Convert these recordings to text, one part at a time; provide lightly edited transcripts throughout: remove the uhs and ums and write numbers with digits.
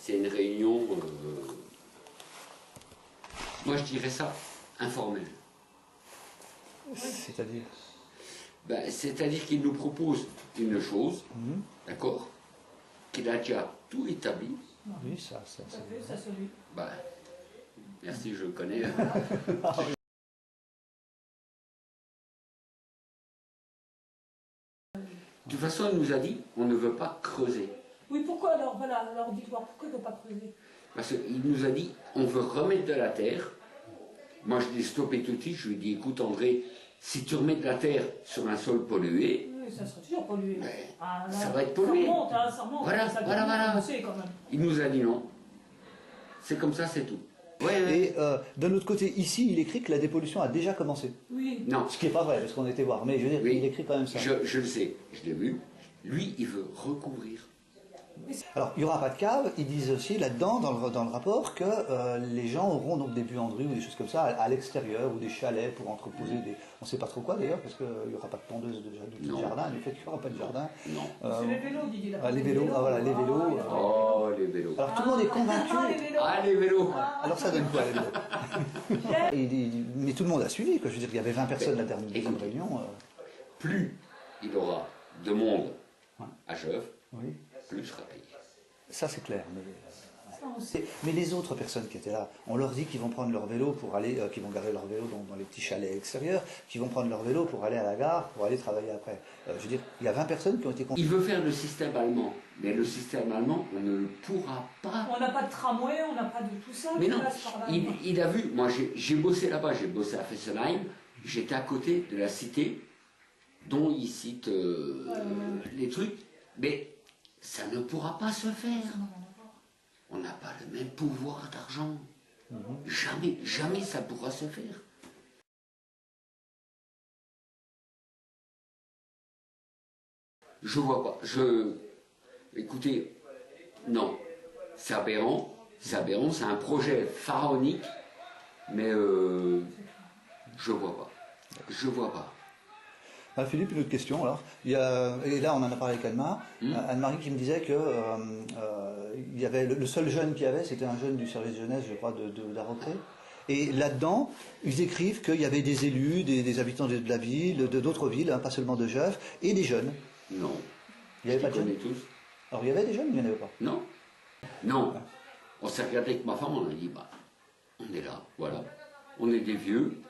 c'est une réunion, moi je dirais ça, informelle. C'est-à-dire Ben, c'est-à-dire qu'il nous propose une chose, d'accord, qu'il a déjà tout établi. Oui, ça celui. Ben, merci, je le connais. De toute façon, il nous a dit, on ne veut pas creuser. Oui, pourquoi alors, voilà, alors dites-moi, pourquoi il ne veut pas creuser? Parce qu'il nous a dit, on veut remettre de la terre. Moi, je l'ai stoppé tout de suite, je lui ai dit, écoute André, si tu remets de la terre sur un sol pollué, oui, ça sera toujours pollué. Là, ça va être pollué. Ça remonte, hein, ça remonte. Voilà, ça voilà. quand même. Il nous a dit non. C'est comme ça, c'est tout. Et d'un autre côté, ici, il écrit que la dépollution a déjà commencé. Oui. Non. Ce qui n'est pas vrai, parce qu'on était voir. Mais je veux dire, il écrit quand même ça. Je le sais, je l'ai vu. Lui, il veut recouvrir. Alors, il n'y aura pas de cave. Ils disent aussi là-dedans, dans le rapport, que les gens auront donc des buanderies ou des choses comme ça à l'extérieur, ou des chalets pour entreposer des... On ne sait pas trop quoi d'ailleurs, parce qu'il n'y aura pas de tondeuse de jardin. Du fait qu'il n'y aura pas de jardin. Non. C'est les vélos, Didier. Les vélos, voilà, les vélos. Oh, les vélos. Alors tout le monde est convaincu. Ah, les vélos. Alors ça donne quoi, les vélos? Mais tout le monde a suivi, quoi. Je veux dire, il y avait 20 personnes la deuxième réunion. Plus il aura de monde à Jeuve, plus sera payé. Ça c'est clair. Mais les autres personnes qui étaient là, on leur dit qu'ils vont prendre leur vélo pour aller, qu'ils vont garer leur vélo dans les petits chalets extérieurs, qu'ils vont prendre leur vélo pour aller à la gare, pour aller travailler après. Je veux dire, il y a 20 personnes qui ont été... Il veut faire le système allemand, mais le système allemand, on ne le pourra pas. On n'a pas de tramway, on n'a pas de tout ça. Mais non, il a vu, moi j'ai bossé là-bas, j'ai bossé à Fessenheim, j'étais à côté de la cité dont il cite les trucs, mais ça ne pourra pas se faire. On n'a pas le même pouvoir d'argent. Jamais ça pourra se faire. Je vois pas. Écoutez, non. C'est aberrant. C'est aberrant. C'est un projet pharaonique. Mais je vois pas. Je vois pas. Philippe, une autre question alors. Et là, on en a parlé avec Anne-Marie qui me disait que il y avait le seul jeune qu'il y avait, c'était un jeune du service jeunesse, je crois, d'Arocré. Et là-dedans, ils écrivent qu'il y avait des élus, des habitants de la ville, d'autres villes, pas seulement de Jeuve, et des jeunes. Non. Il n'y avait pas de jeunes tous. Alors il y avait des jeunes, mais il n'y en avait pas. Non. Non. On s'est regardé avec ma femme, on a dit, bah, on est là, voilà. On est des vieux.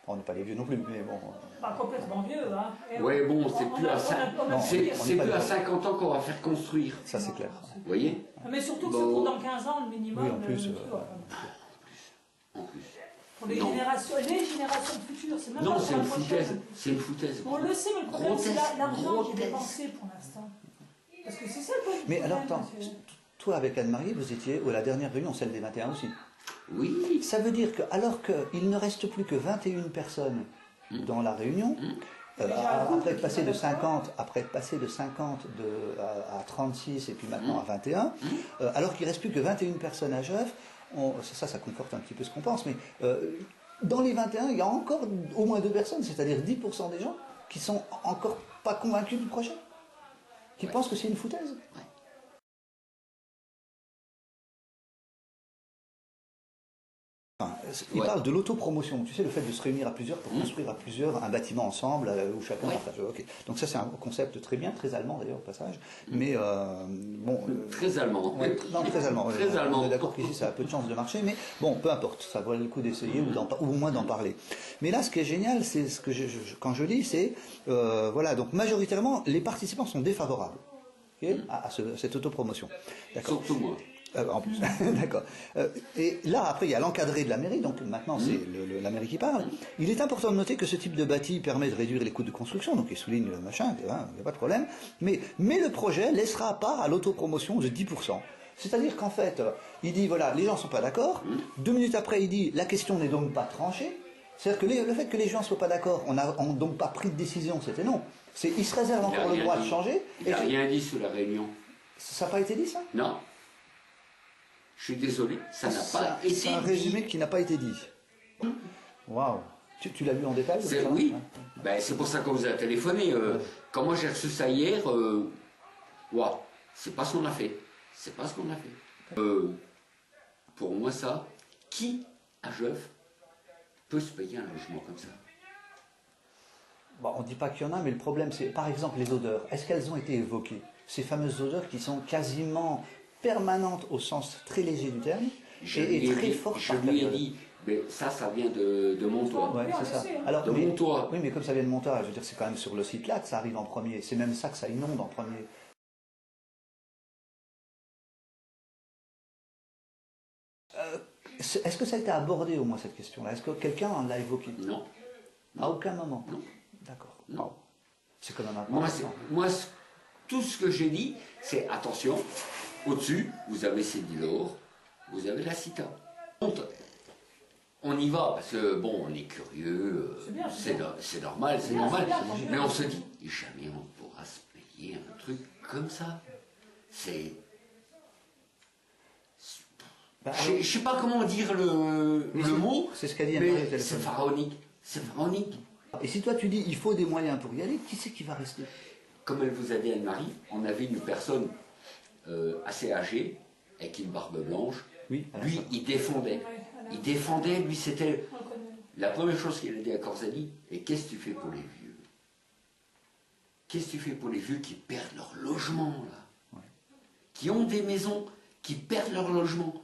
On n'est pas les vieux non plus, mais bon... Pas complètement vieux, hein. Oui, bon, c'est plus à 50 ans qu'on va faire construire. Ça, c'est clair. Vous voyez? Mais surtout que c'est pour dans 15 ans, le minimum. Oui, en plus. En plus. Pour les générations futures, c'est même non, pas c'est une foutaise. C'est une foutaise. On le sait, mais le problème, c'est l'argent qui est dépensé pour l'instant. Parce que c'est ça le problème. Mais alors, attends, toi, avec Anne-Marie, vous étiez à la dernière réunion, celle des 21 aussi. Oui. Ça veut dire que, alors qu'il ne reste plus que 21 personnes dans la réunion, après être passé de 50, à 36 et puis maintenant à 21, alors qu'il ne reste plus que 21 personnes à Jeuve, ça conforte un petit peu ce qu'on pense, mais dans les 21, il y a encore au moins 2 personnes, c'est-à-dire 10% des gens qui sont encore pas convaincus du projet, qui pensent que c'est une foutaise. Il parle de l'autopromotion, tu sais, le fait de se réunir à plusieurs pour construire à plusieurs un bâtiment ensemble où chacun partage. Okay. Donc ça c'est un concept très bien, très allemand d'ailleurs au passage, mais bon... Très allemand. Non, très allemand. Très allemand. On est d'accord qu'ici ça a peu de chances de marcher, mais bon, peu importe, ça vaut le coup d'essayer ou au moins d'en parler. Mais là ce qui est génial, c'est ce que quand je lis, c'est, voilà, donc majoritairement les participants sont défavorables à cette autopromotion. Surtout moi. En plus, d'accord. Et là, après, il y a l'encadré de la mairie, donc maintenant c'est la mairie qui parle. Il est important de noter que ce type de bâti permet de réduire les coûts de construction, donc il souligne le machin, il n'y a pas de problème, mais le projet laissera à part à l'autopromotion de 10%. C'est-à-dire qu'en fait, il dit, voilà, les gens ne sont pas d'accord, 2 minutes après, il dit, la question n'est donc pas tranchée, c'est-à-dire que le fait que les gens ne soient pas d'accord, on n'a donc pas pris de décision, c'était non. Il se réserve encore le droit de changer. Il n'a rien dit sous la réunion. Ça n'a pas été dit, ça? Non. Je suis désolé, ça n'a pas été dit. C'est un résumé qui n'a pas été dit. Waouh. Tu l'as lu en détail? Oui. Ben, c'est pour ça qu'on vous a téléphoné. Quand moi j'ai reçu ça hier, waouh, c'est pas ce qu'on a fait. C'est pas ce qu'on a fait. Pour moi, ça, qui, à Jeuf, peut se payer un logement comme ça? Bon, on ne dit pas qu'il y en a, mais le problème, c'est par exemple les odeurs. Est-ce qu'elles ont été évoquées? Ces fameuses odeurs qui sont quasiment permanentes au sens très léger du terme et très fortes Je par lui ai période. dit, mais ça vient de Montois. Ouais, c'est ça. Alors, De Montois. oui, mais comme ça vient de Montois, je veux dire, c'est quand même sur le site là que ça arrive en premier. C'est même ça que ça inonde en premier. Est-ce que ça a été abordé au moins cette question-là? Est-ce que quelqu'un en l'a évoqué? Non. À aucun moment? Non. D'accord. Non. C'est comme un Moi, tout ce que j'ai dit, c'est attention, au-dessus, vous avez Cédilor, vous avez la Cita. On y va, parce que bon, on est curieux, c'est normal, c'est normal. Mais on se dit, jamais on pourra se payer un truc comme ça. C'est... Je ne sais pas comment dire le mot, c'est ce qu'a dit mais Anne-Marie au téléphone. c'est pharaonique. C'est pharaonique. Et si toi tu dis il faut des moyens pour y aller, qui c'est qui va rester? Comme elle vous a dit Anne-Marie, on avait une personne assez âgée, avec une barbe blanche. Oui, lui, il défendait. Il défendait, lui, c'était la première chose qu'il a dit à Corzani. Et qu'est-ce que tu fais pour les vieux? Qu'est-ce que tu fais pour les vieux qui perdent leur logement, là? Qui ont des maisons, qui perdent leur logement?